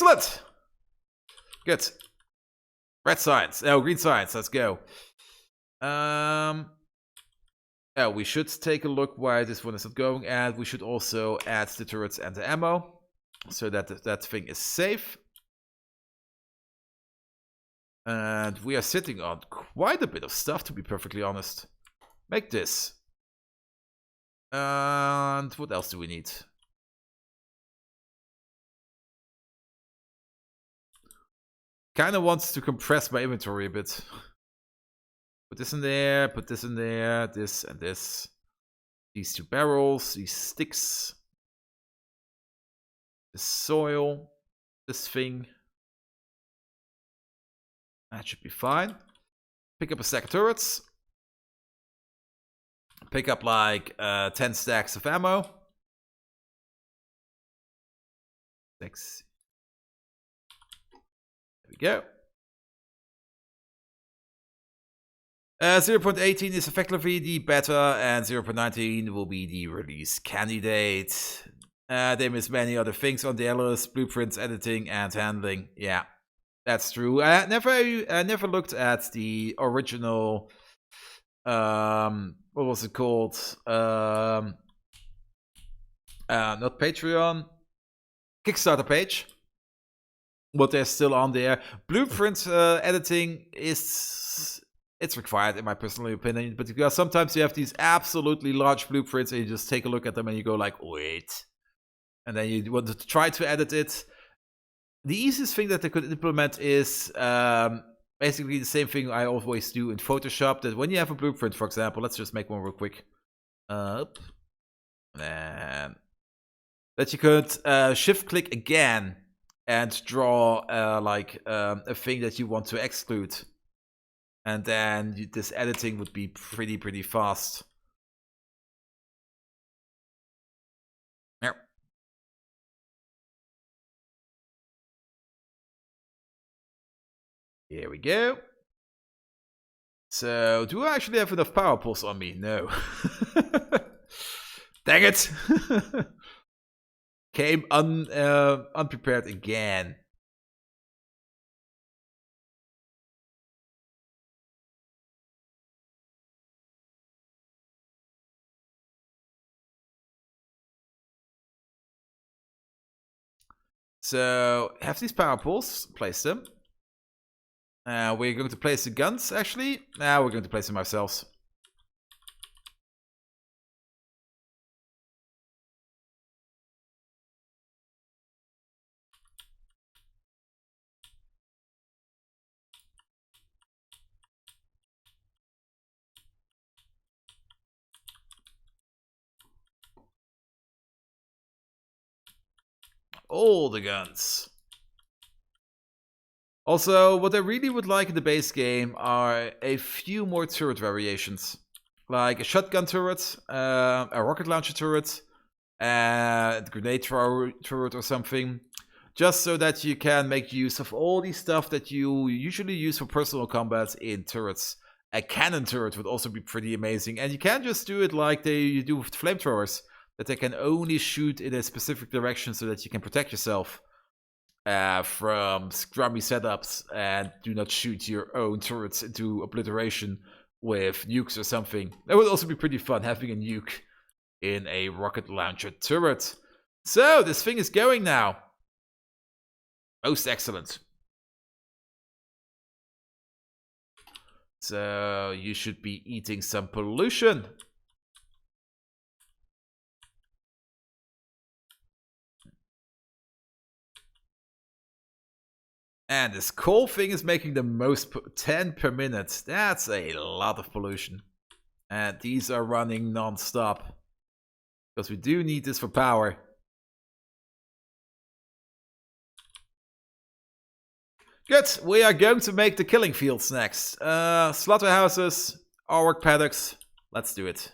Excellent. Good. Red science. Oh, green science. Let's go. Oh, we should take a look why this one is not going, and we should also add the turrets and the ammo so that that thing is safe. And we are sitting on quite a bit of stuff, to be perfectly honest. Make this. And what else do we need? Kind of wants to compress my inventory a bit. Put this in there, put this in there, this and this. These 2 barrels, these sticks. The soil, this thing. That should be fine. Pick up a stack of turrets. Pick up like 10 stacks of ammo. 6. There we go. 0.18 is effectively the beta, and 0.19 will be the release candidate. They miss many other things on the list: blueprints, editing, and handling. Yeah, that's true. I never looked at the original. What was it called? Not Patreon, Kickstarter page. But they're still on there. Blueprint editing it's required in my personal opinion, but because sometimes you have these absolutely large blueprints and you just take a look at them and you go like, wait, and then you want to try to edit it. The easiest thing that they could implement is basically the same thing I always do in Photoshop, that when you have a blueprint, for example, let's just make one real quick, and that you could shift click again and draw a thing that you want to exclude. And then this editing would be pretty fast. Yep. Here we go. So, do I actually have enough power pulse on me? No. Dang it! Came unprepared again. So, have these power pools, place them. We're going to place the guns, actually. Now we're going to place them ourselves. All the guns. Also, what I really would like in the base game are a few more turret variations. Like a shotgun turret, a rocket launcher turret, a grenade thrower turret or something. Just so that you can make use of all the stuff that you usually use for personal combat in turrets. A cannon turret would also be pretty amazing. And you can't just do it like you do with flamethrowers, that they can only shoot in a specific direction so that you can protect yourself from scrummy setups and do not shoot your own turrets into obliteration with nukes or something. That would also be pretty fun, having a nuke in a rocket launcher turret. So, this thing is going now. Most excellent. So, you should be eating some pollution. And this coal thing is making the most 10 per minute. That's a lot of pollution. And these are running non-stop. Because we do need this for power. Good, we are going to make the killing fields next. Slaughterhouses, artwork paddocks. Let's do it.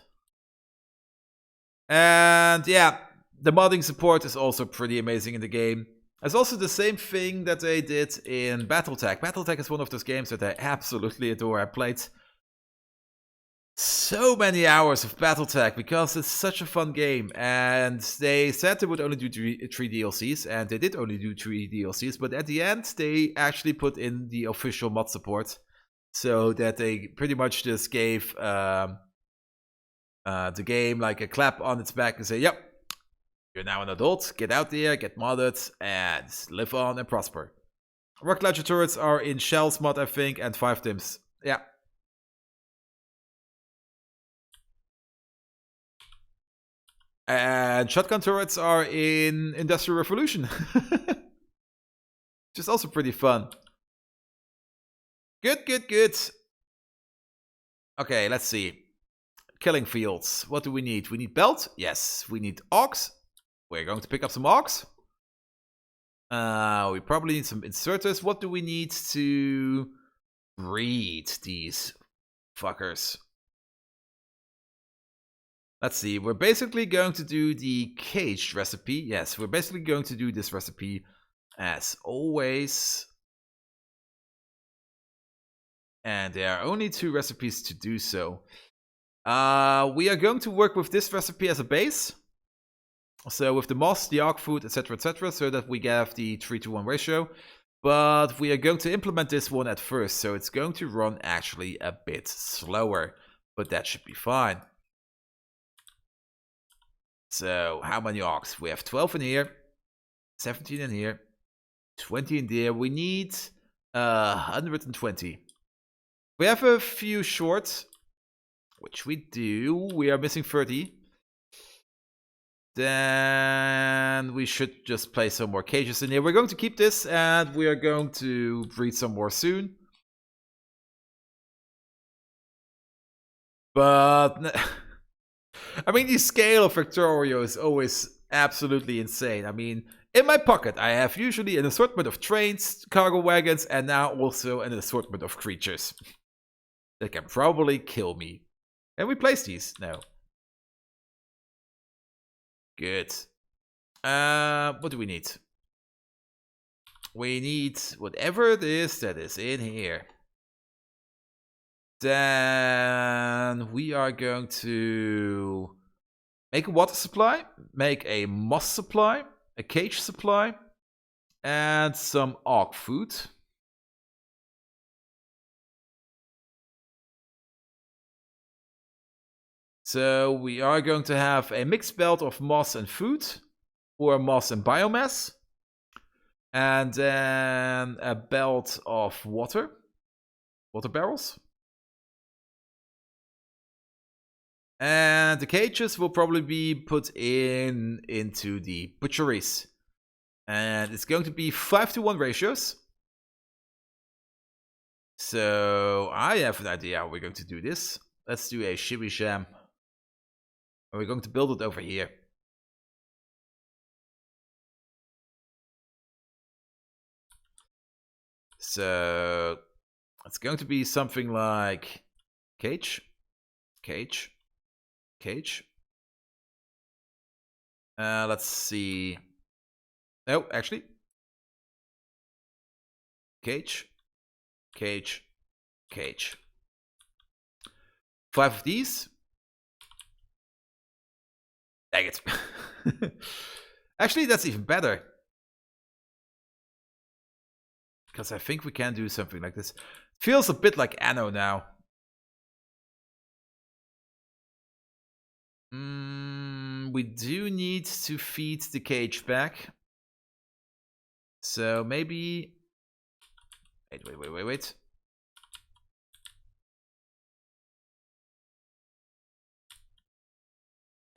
And yeah, the modding support is also pretty amazing in the game. It's also the same thing that they did in Battletech. Battletech is one of those games that I absolutely adore. I played so many hours of BattleTech because it's such a fun game. And they said they would only do three DLCs, and they did only do 3 DLCs. But at the end, they actually put in the official mod support, so that they pretty much just gave the game like a clap on its back and say, "Yep, you're now an adult. Get out there, get modded, and live on and prosper." Rocket launcher turrets are in Shell's mod, I think, and 5 Tims. Yeah. And shotgun turrets are in Industrial Revolution. Which is also pretty fun. Good, good, good. Okay, let's see. Killing fields. What do we need? We need belt? Yes. We need ox. We're going to pick up some ox. We probably need some inserters. What do we need to breed these fuckers? Let's see, we're basically going to do the caged recipe. Yes, we're basically going to do this recipe as always. And there are only 2 recipes to do so. We are going to work with this recipe as a base. So with the moss, the arc food, etc, so that we have the 3-to-1 ratio. But we are going to implement this one at first, so it's going to run actually a bit slower. But that should be fine. So, how many ox? We have 12 in here, 17 in here, 20 in there. We need 120. We have a few short, which we do. We are missing 30. Then we should just place some more cages in here. We're going to keep this, and we are going to breed some more soon. But I mean, the scale of Factorio is always absolutely insane. I mean, in my pocket, I have usually an assortment of trains, cargo wagons, and now also an assortment of creatures that can probably kill me. Can we place these? No. Good. What do we need? We need whatever it is that is in here. Then we are going to make a water supply, make a moss supply, a cage supply, and some arc food. So we are going to have a mixed belt of moss and food, or moss and biomass, and then a belt of water barrels. And the cages will probably be put into the butcheries. And it's going to be 5-to-1 ratios. So I have an idea how we're going to do this. Let's do a shimmy sham. And we're going to build it over here. So it's going to be something like cage. Let's see. No, actually. Cage. 5 of these. Dang it. Actually, that's even better. Because I think we can do something like this. Feels a bit like Anno now. We do need to feed the cage back. So maybe... Wait.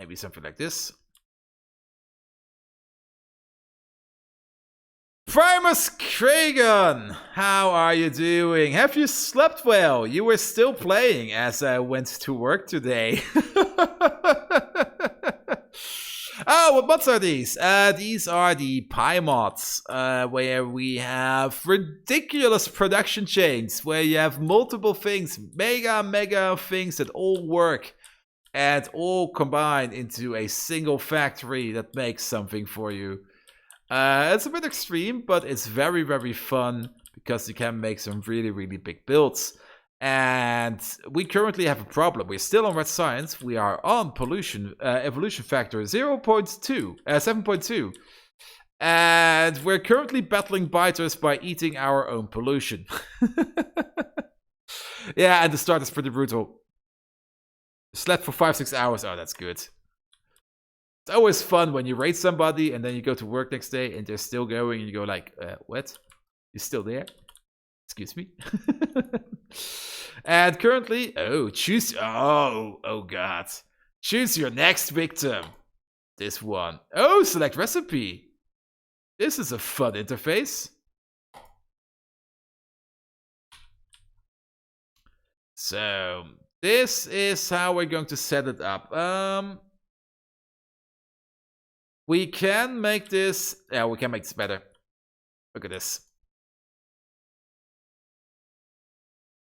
Maybe something like this. Primus Kragan! How are you doing? Have you slept well? You were still playing as I went to work today. Oh, what mods are these? These are the Pi mods, where we have ridiculous production chains, where you have multiple things, mega things that all work and all combine into a single factory that makes something for you. It's a bit extreme, but it's very fun because you can make some really big builds. And we currently have a problem. We're still on red science. We are on pollution, evolution factor 7.2. And we're currently battling biters by eating our own pollution. Yeah, and the start is pretty brutal. Slept for 5-6 hours. Oh, that's good. It's always fun when you raid somebody and then you go to work next day and they're still going and you go like, what? You're still there? Excuse me? And currently, oh god. Choose your next victim. This one. Oh, select recipe. This is a fun interface. So, this is how we're going to set it up. We can make this... Yeah, we can make this better. Look at this.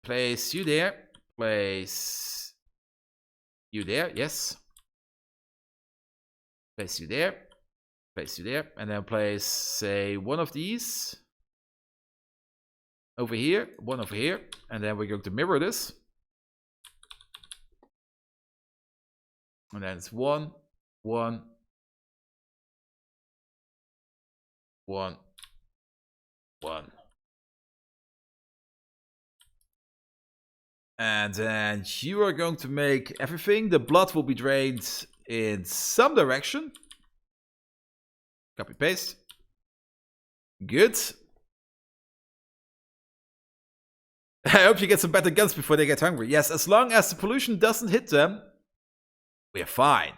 Place you there. Place you there, yes. Place you there. Place you there. And then place, say, one of these. Over here. One over here. And then we're going to mirror this. And then it's 1, 1, 1, 1. And then you are going to make everything. The blood will be drained in some direction. Copy paste. Good. I hope you get some better guns before they get hungry. Yes, as long as the pollution doesn't hit them, we're fine.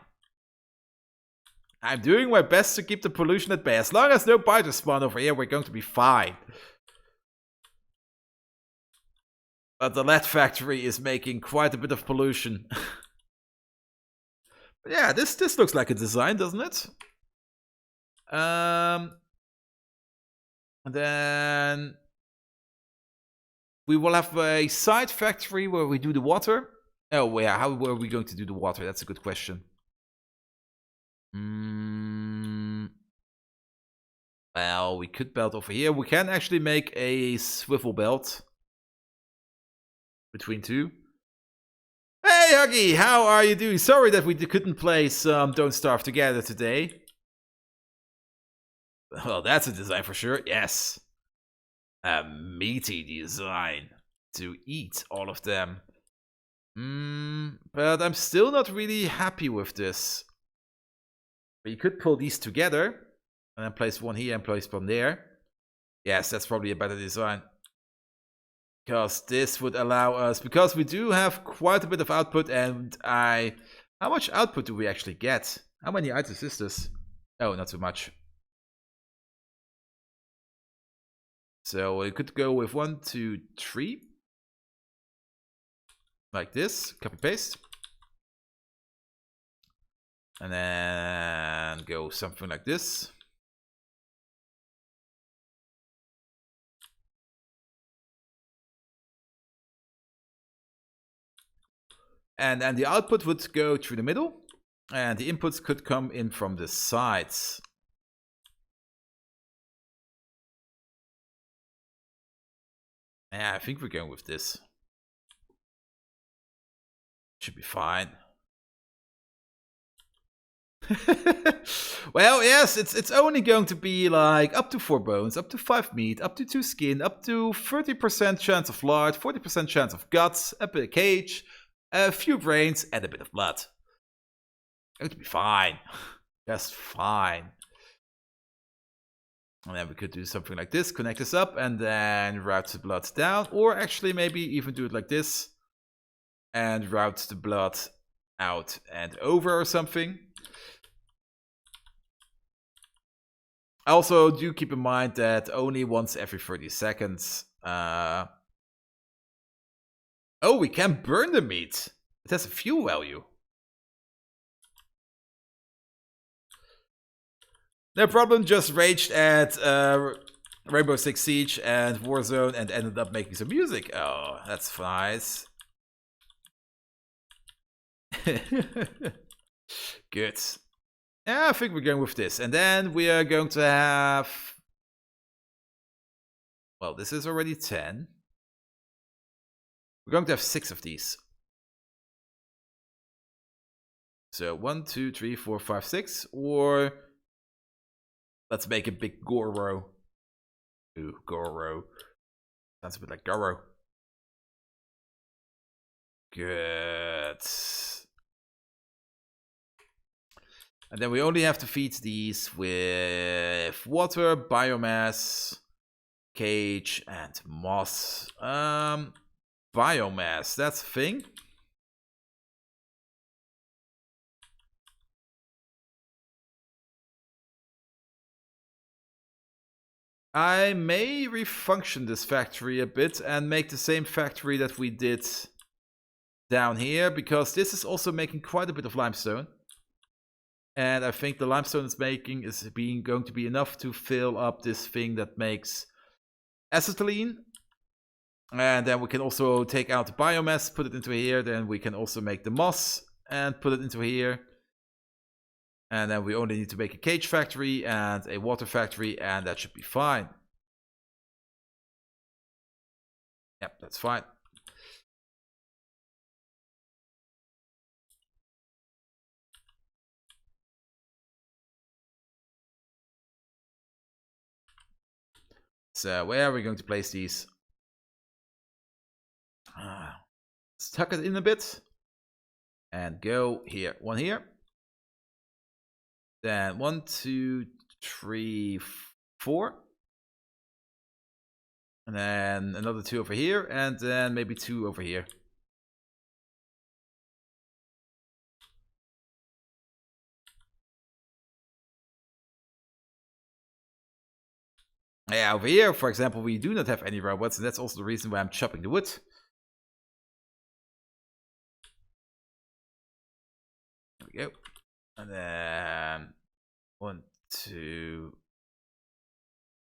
I'm doing my best to keep the pollution at bay. As long as no biters spawn over here, we're going to be fine. But the lead factory is making quite a bit of pollution. Yeah, this looks like a design, doesn't it? And then we will have a side factory where we do the water. Oh, yeah, how are we going to do the water? That's a good question. Well, we could belt over here. We can actually make a swivel belt between two. Hey, Huggy, how are you doing? Sorry that we couldn't play some Don't Starve together today. Well, that's a design for sure. Yes. A meaty design to eat all of them. But I'm still not really happy with this. But you could pull these together and then place one here and place one there. Yes, that's probably a better design. Because this would allow us, because we do have quite a bit of output, and how much output do we actually get? How many items is this? Oh, not too much. So we could go with 1, 2, 3. Like this, copy paste. And then go something like this. And then the output would go through the middle. And the inputs could come in from the sides. Yeah, I think we're going with this. Should be fine. Well, yes, it's only going to be like up to 4 bones, up to 5 meat, up to 2 skin, up to 30% chance of lard, 40% chance of guts, a bit of cage, a few brains, and a bit of blood. Going to be fine. Just fine. And then we could do something like this, connect this up, and then route the blood down. Or actually maybe even do it like this. And route the blood out and over or something. Also, do keep in mind that only once every 30 seconds. Oh, we can burn the meat. It has a fuel value. No problem, just raged at Rainbow Six Siege and Warzone and ended up making some music. Oh, that's nice. Good. Yeah, I think we're going with this. And then we are going to have... Well, this is already 10. We're going to have 6 of these. So 1, 2, 3, 4, 5, 6. Or let's make a big Goro. Ooh, Goro. Sounds a bit like Goro. Good. And then we only have to feed these with water, biomass, cage, and moss. Biomass, that's a thing. I may refunction this factory a bit and make the same factory that we did down here, because this is also making quite a bit of limestone. And I think the limestone it's making is going to be enough to fill up this thing that makes acetylene. And then we can also take out the biomass, put it into here. Then we can also make the moss and put it into here. And then we only need to make a cage factory and a water factory, and that should be fine. Yep, that's fine. So where are we going to place these? Let's tuck it in a bit. And go here. 1 here. Then 1, 2, 3, 4. And then another 2 over here. And then maybe 2 over here. Yeah, over here, for example, we do not have any robots. And that's also the reason why I'm chopping the wood. There we go. And then 1, 2,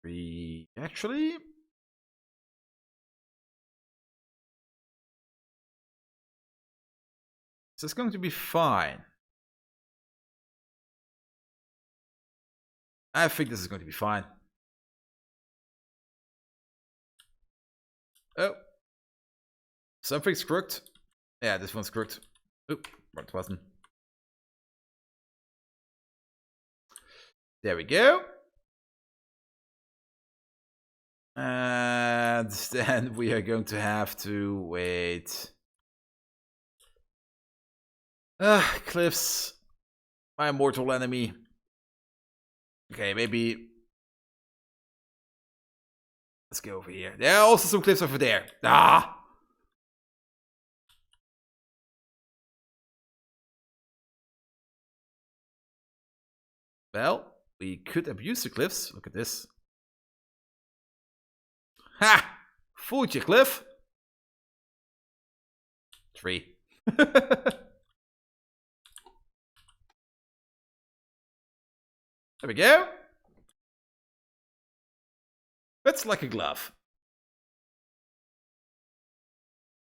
3. Actually, this is going to be fine. I think this is going to be fine. Oh, something's crooked. Yeah, this one's crooked. Oop, wrong button. There we go. And then we are going to have to wait. Cliffs. My mortal enemy. Okay, maybe. Let's go over here. There are also some cliffs over there. Ah! Well, we could abuse the cliffs. Look at this. Ha! Fooled you, Cliff. 3. There we go. That's like a glove.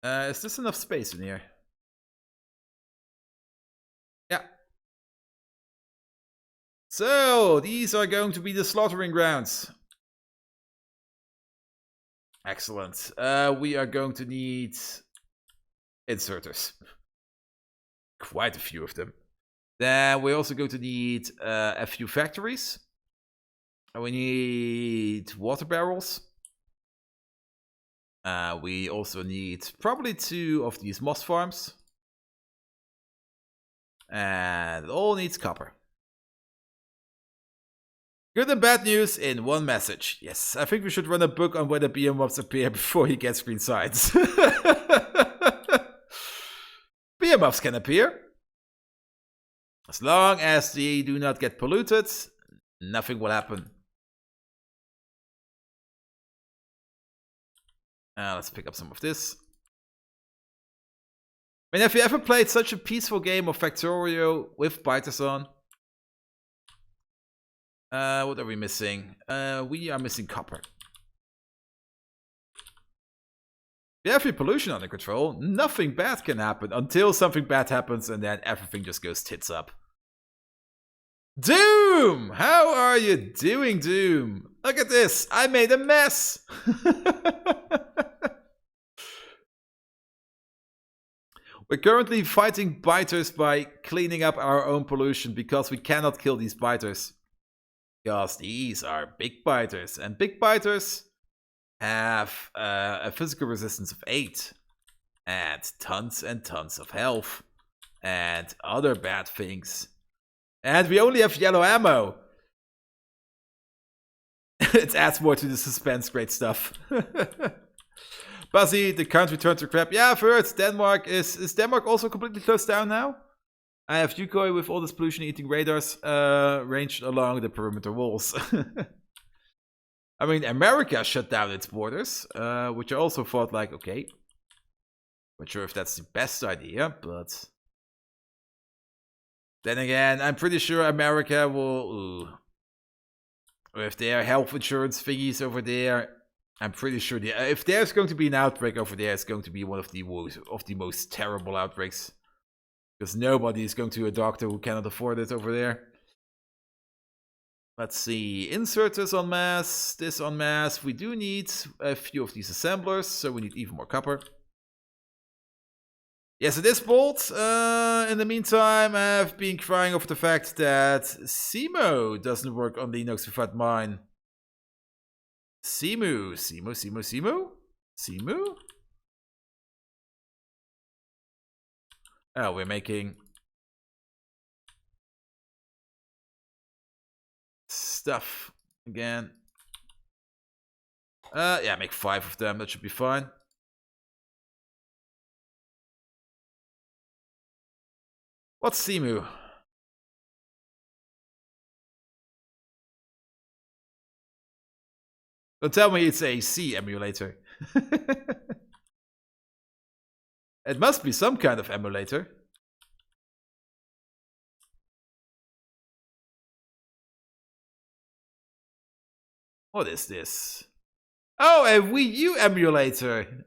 Is this enough space in here? Yeah. So, these are going to be the slaughtering grounds. Excellent. We are going to need inserters. Quite a few of them. Then we're also going to need a few factories. We need water barrels. We also need probably 2 of these moss farms. And it all needs copper. Good and bad news in one message. Yes, I think we should run a book on whether behemoths appear before he gets green signs. Behemoths can appear. As long as they do not get polluted, nothing will happen. Let's pick up some of this. I mean, have you ever played such a peaceful game of Factorio with Python? What are we missing? We are missing copper. We have the pollution under control. Nothing bad can happen until something bad happens, and then everything just goes tits up. Doom! How are you doing, Doom? Look at this! I made a mess! We're currently fighting biters by cleaning up our own pollution because we cannot kill these biters. Because these are big biters, and big biters have a physical resistance of 8 and tons of health and other bad things. And we only have yellow ammo. It adds more to the suspense, great stuff. Buzzy, the country turned to crap. Yeah, I've heard Denmark is Denmark also completely closed down now? I have Yukoi with all this pollution-eating radars ranged along the perimeter walls. I mean, America shut down its borders, which I also thought like, okay, not sure if that's the best idea, but then again, I'm pretty sure America will, with their health insurance thingies over there, I'm pretty sure if there's going to be an outbreak over there, it's going to be one of the most terrible outbreaks. Because nobody is going to a doctor who cannot afford it over there. Let's see. Insert this en masse, this en masse. We do need a few of these assemblers, so we need even more copper. Yes, it is bold. In the meantime, I've been crying over the fact that Simo doesn't work on Linux without mine. Simu. Oh, we're making stuff again. Yeah, make 5 of them. That should be fine. What's Simu? Don't tell me it's a C emulator. It must be some kind of emulator. What is this? Oh, a Wii U emulator.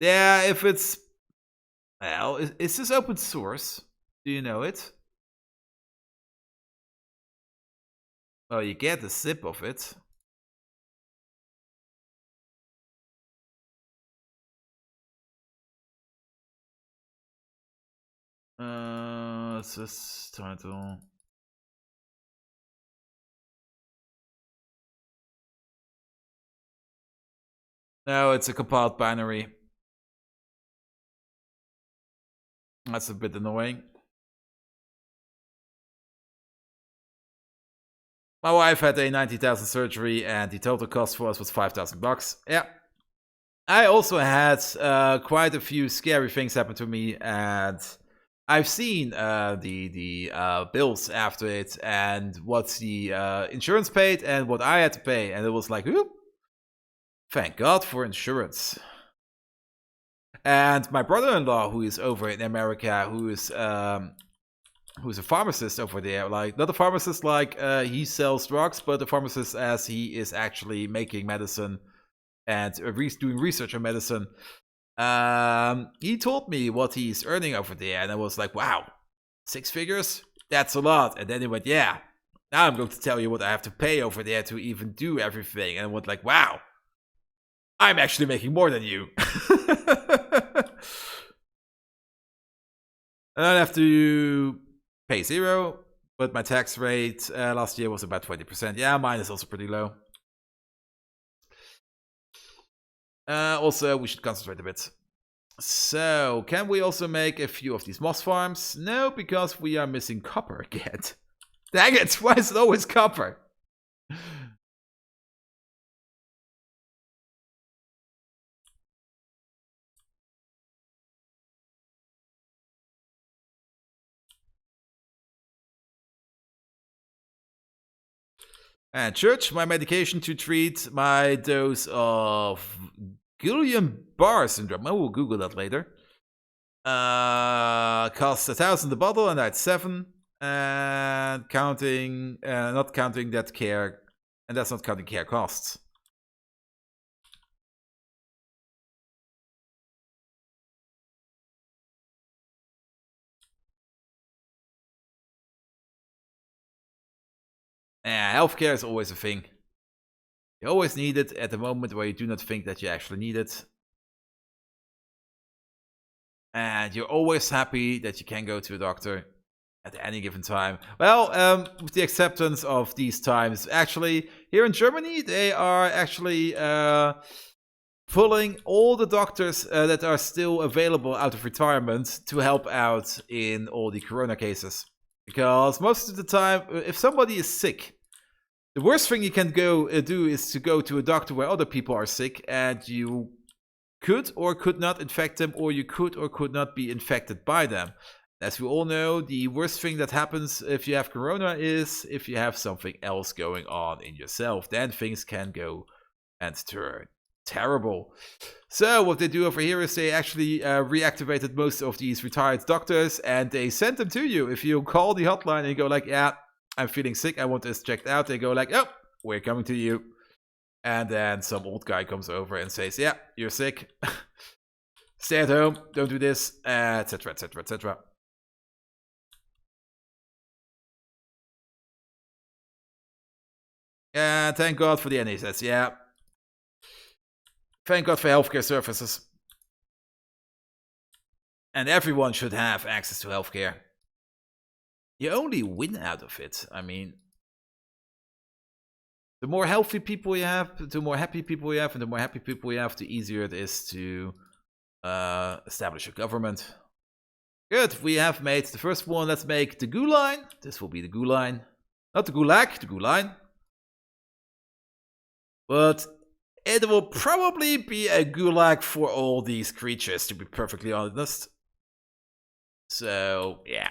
Yeah, if it's... Well, is this open source? Do you know it? Oh, you get a zip of it. What's this title? No, it's a compiled binary. That's a bit annoying. My wife had a 90,000 surgery, and the total cost for us was $5,000. Yeah. I also had quite a few scary things happen to me, and I've seen the bills after it, and what the insurance paid, and what I had to pay, and it was like, whoop, thank God for insurance. And my brother-in-law, who is over in America, who's a pharmacist over there, like not a pharmacist like he sells drugs, but a pharmacist as he is actually making medicine and doing research on medicine. He told me what he's earning over there, and I was like, wow, 6 figures? That's a lot. And then he went, yeah, now I'm going to tell you what I have to pay over there to even do everything. And I went like, wow, I'm actually making more than you. And I have to pay 0, but my tax rate last year was about 20%. Yeah, mine is also pretty low. Also, we should concentrate a bit. So, can we also make a few of these moss farms? No, because we are missing copper again. Dang it, why is it always copper? And church, my medication to treat my dose of Guillain-Barré syndrome. I will Google that later. Costs 1,000 a bottle, and that's 7. And counting, not counting that care, and that's not counting care costs. Healthcare is always a thing. You always need it at the moment where you do not think that you actually need it. and you're always happy that you can go to a doctor at any given time. Well, with the acceptance of these times, actually, here in Germany, they are actually pulling all the doctors that are still available out of retirement to help out in all the corona cases. Because most of the time, if somebody is sick, the worst thing you can go do is to go to a doctor where other people are sick, and you could or could not infect them, or you could or could not be infected by them. As we all know, the worst thing that happens if you have corona is if you have something else going on in yourself. Then things can go and turn terrible. So what they do over here is they actually reactivated most of these retired doctors, and they send them to you. If you call the hotline and you go like, yeah, I'm feeling sick, I want this checked out, they go like, oh, we're coming to you. And then some old guy comes over and says, yeah, you're sick. Stay at home, don't do this, etc, etc, etc. Yeah, thank God for the NHS, yeah. Thank God for healthcare services. And everyone should have access to healthcare. You only win out of it. I mean, the more healthy people you have, the more happy people you have, and the more happy people you have, the easier it is to establish a government. Good, we have made the first one. Let's make the goo line. This will be the goo line. Not the gulag, the goo line. But it will probably be a gulag for all these creatures, to be perfectly honest. So, yeah.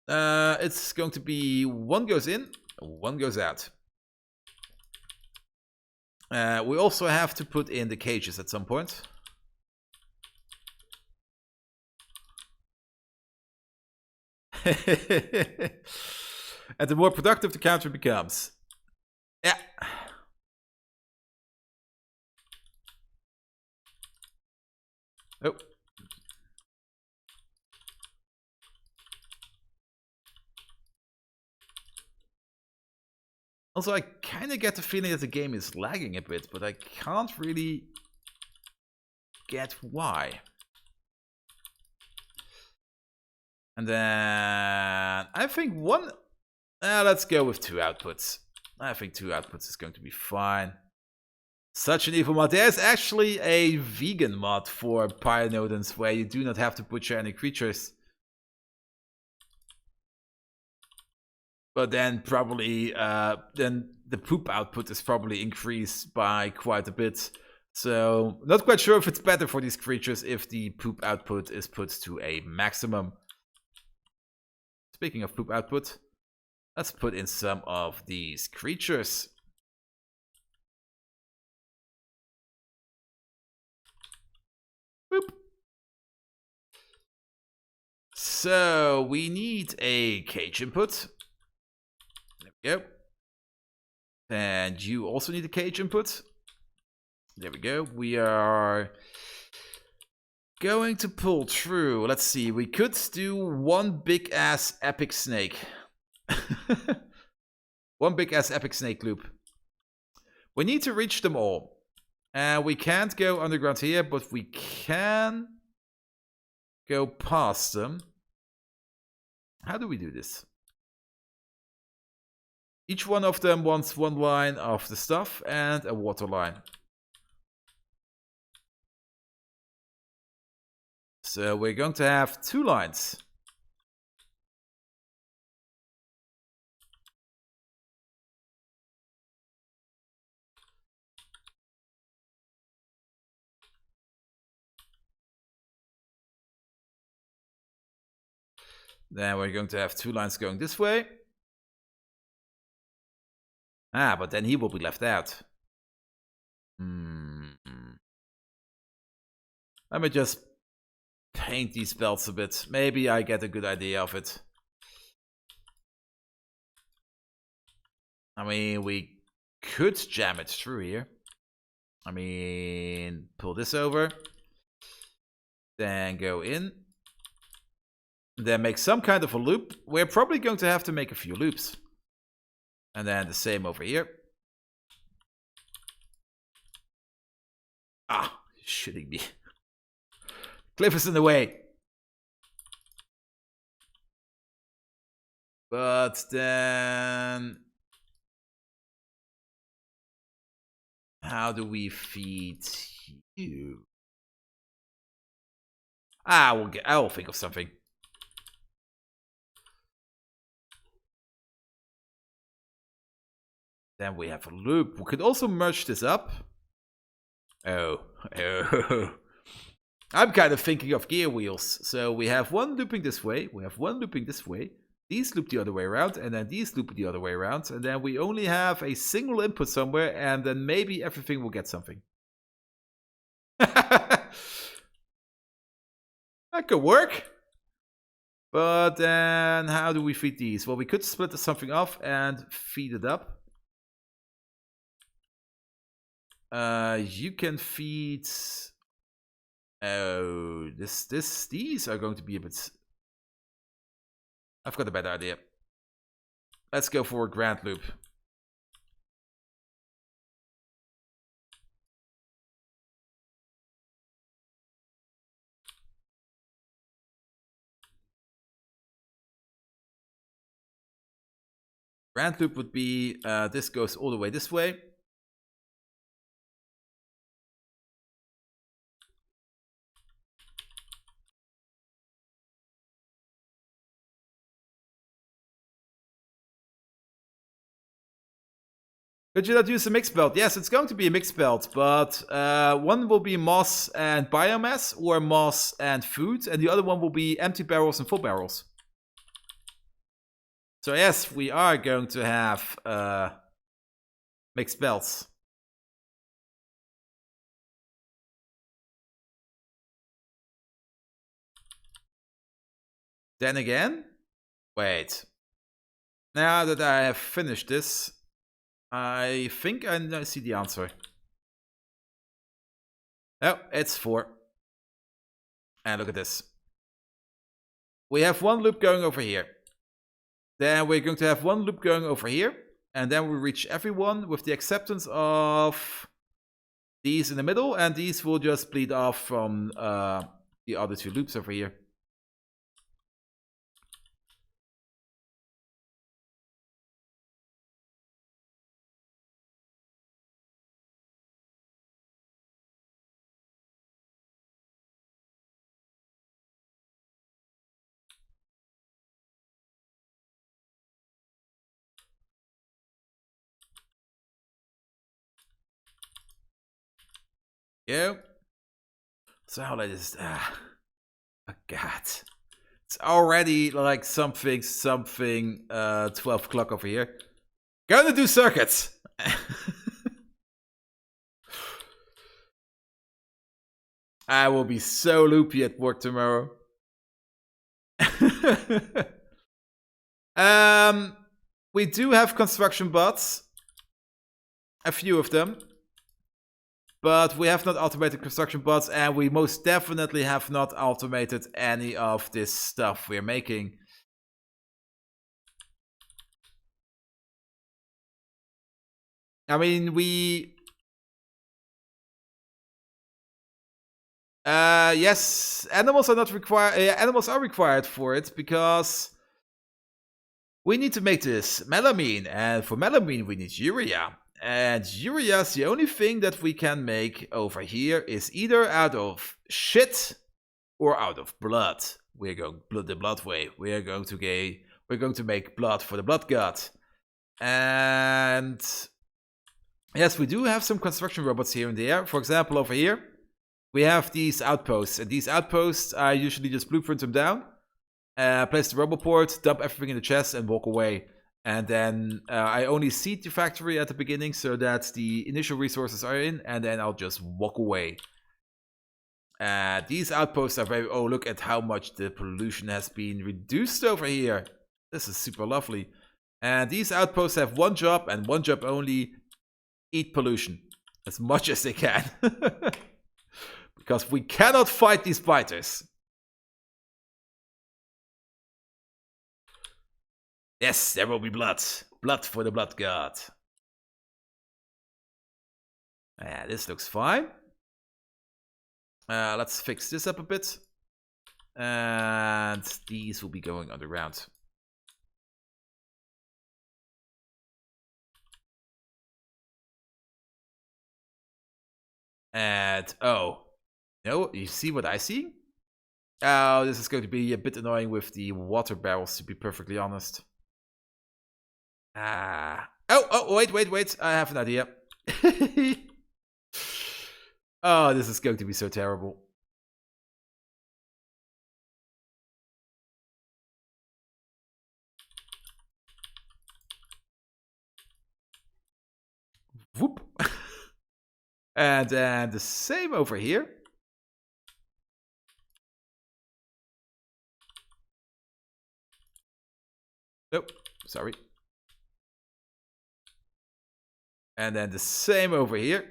It's going to be one goes in, one goes out. We also have to put in the cages at some point. And the more productive the counter becomes. Yeah. Oh. Also, I kind of get the feeling that the game is lagging a bit, but I can't really get why. And then I think one... let's go with 2 outputs. I think 2 outputs is going to be fine. Such an evil mod. There's actually a vegan mod for Pyanodons where you do not have to butcher any creatures. But then probably then the poop output is probably increased by quite a bit. So not quite sure if it's better for these creatures if the poop output is put to a maximum. Speaking of poop output, let's put in some of these creatures. Boop. So we need a cage input. There we go. And you also need a cage input. There we go. We are going to pull through. Let's see. We could do one big ass epic snake. One big ass epic snake loop. We need to reach them all. We can't go underground here, but we can go past them. How do we do this? Each one of them wants one line of the stuff and a water line. So we're going to have 2 lines. Then we're going to have 2 lines going this way. Ah, but then he will be left out. Let me just paint these belts a bit. Maybe I get a good idea of it. I mean, we could jam it through here. I mean, pull this over. Then go in. Then make some kind of a loop. We're probably going to have to make a few loops. And then the same over here. Ah, shitting me. Cliff is in the way. But then... how do we feed you? I'll think of something. Then we have a loop. We could also merge this up. Oh. I'm kind of thinking of gear wheels. So we have one looping this way. We have one looping this way. These loop the other way around. And then these loop the other way around. And then we only have a single input somewhere. And then maybe everything will get something. That could work. But then how do we feed these? Well, we could split something off and feed it up. You can feed... oh, these are going to be a bit... I've got a better idea. Let's go for a grand loop. Grand loop would be, this goes all the way this way. Could you not use a mixed belt? Yes, it's going to be a mixed belt, but one will be moss and biomass, or moss and food, and the other one will be empty barrels and full barrels. So yes, we are going to have mixed belts. Then again, wait. Now that I have finished this, I think I see the answer. Oh, it's 4. And look at this. We have one loop going over here. Then we're going to have one loop going over here. And then we reach everyone with the acceptance of these in the middle. And these will just bleed off from the other 2 loops over here. Yeah. So how late is it? Oh god. It's already like something 12 o'clock over here. Gonna do circuits. I will be so loopy at work tomorrow. We do have construction bots. A few of them. But we have not automated construction bots, and we most definitely have not automated any of this stuff we're making. I mean, yes, animals are not required. Animals are required for it because we need to make this melamine, and for melamine we need urea. And urea is the only thing that we can make over here is either out of shit or out of blood. We're going the blood way. We're going to make blood for the blood god. And yes, we do have some construction robots here and there. For example, over here we have these outposts, and these outposts I usually just blueprint them down, place the roboport, dump everything in the chest, and walk away. And then I only seed the factory at the beginning so that the initial resources are in, and then I'll just walk away. These outposts are very... oh, look at how much the pollution has been reduced over here. This is super lovely. And these outposts have one job, and one job only: eat pollution as much as they can. Because we cannot fight these biters. Yes, there will be blood. Blood for the blood god. Yeah, this looks fine. Let's fix this up a bit. And these will be going underground. And oh, no, you see what I see? Oh, this is going to be a bit annoying with the water barrels, to be perfectly honest. Oh, wait. I have an idea. Oh, this is going to be so terrible. Whoop. And then the same over here. Nope, sorry. And then the same over here.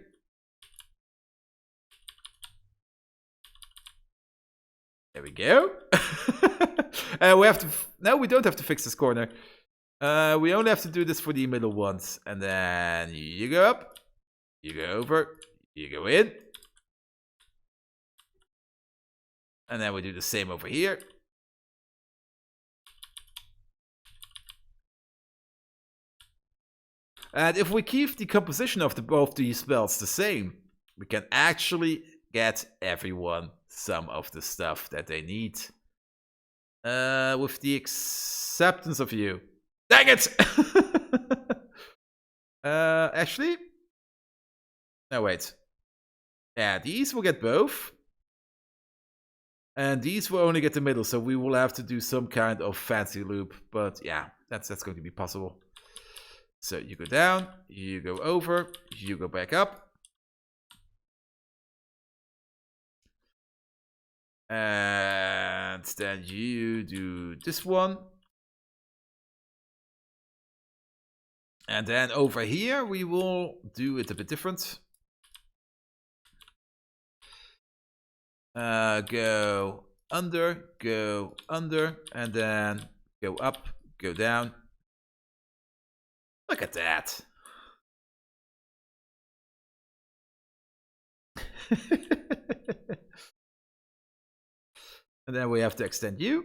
There we go. And we have to... No, we don't have to fix this corner. We only have to do this for the middle ones. And then you go up. You go over. You go in. And then we do the same over here. And if we keep the composition of both these spells the same, we can actually get everyone some of the stuff that they need. With the acceptance of you. Dang it! Actually? No, wait. Yeah, these will get both. And these will only get the middle, so we will have to do some kind of fancy loop. But yeah, that's going to be possible. So you go down, you go over, you go back up. And then you do this one. And then over here, we will do it a bit different. Go under, and then go up, go down. Look at that. And then we have to extend you.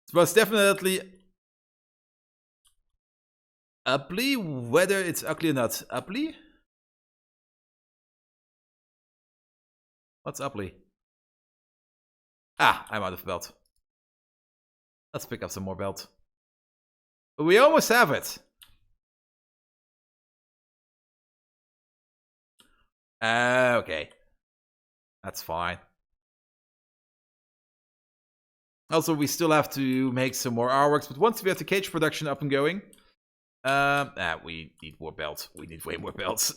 It's most definitely ugly, whether it's ugly or not. Ugly? What's ugly? Ah, I'm out of belt. Let's pick up some more belt. We almost have it. Okay. That's fine. Also, we still have to make some more artworks, but once we have the cage production up and going, we need more belts. We need way more belts.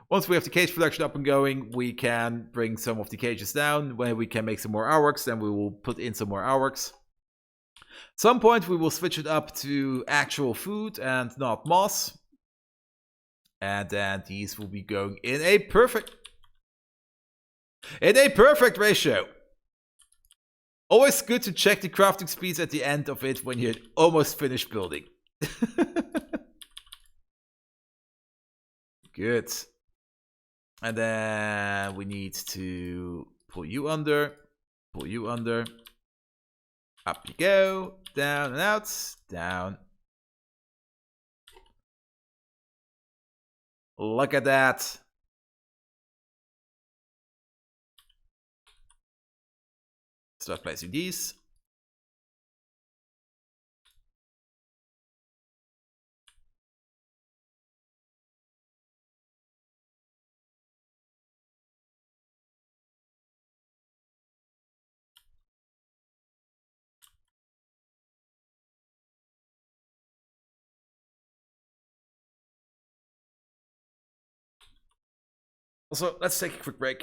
Once we have the cage production up and going, we can bring some of the cages down. When we can make some more artworks, then we will put in some more artworks. At some point, we will switch it up to actual food and not moss. And then these will be going in a perfect ratio. Always good to check the crafting speeds at the end of it when you're almost finished building. Good. And then we need to pull you under. Up you go. Down and out. Down. Look at that. Start placing these. Also, let's take a quick break.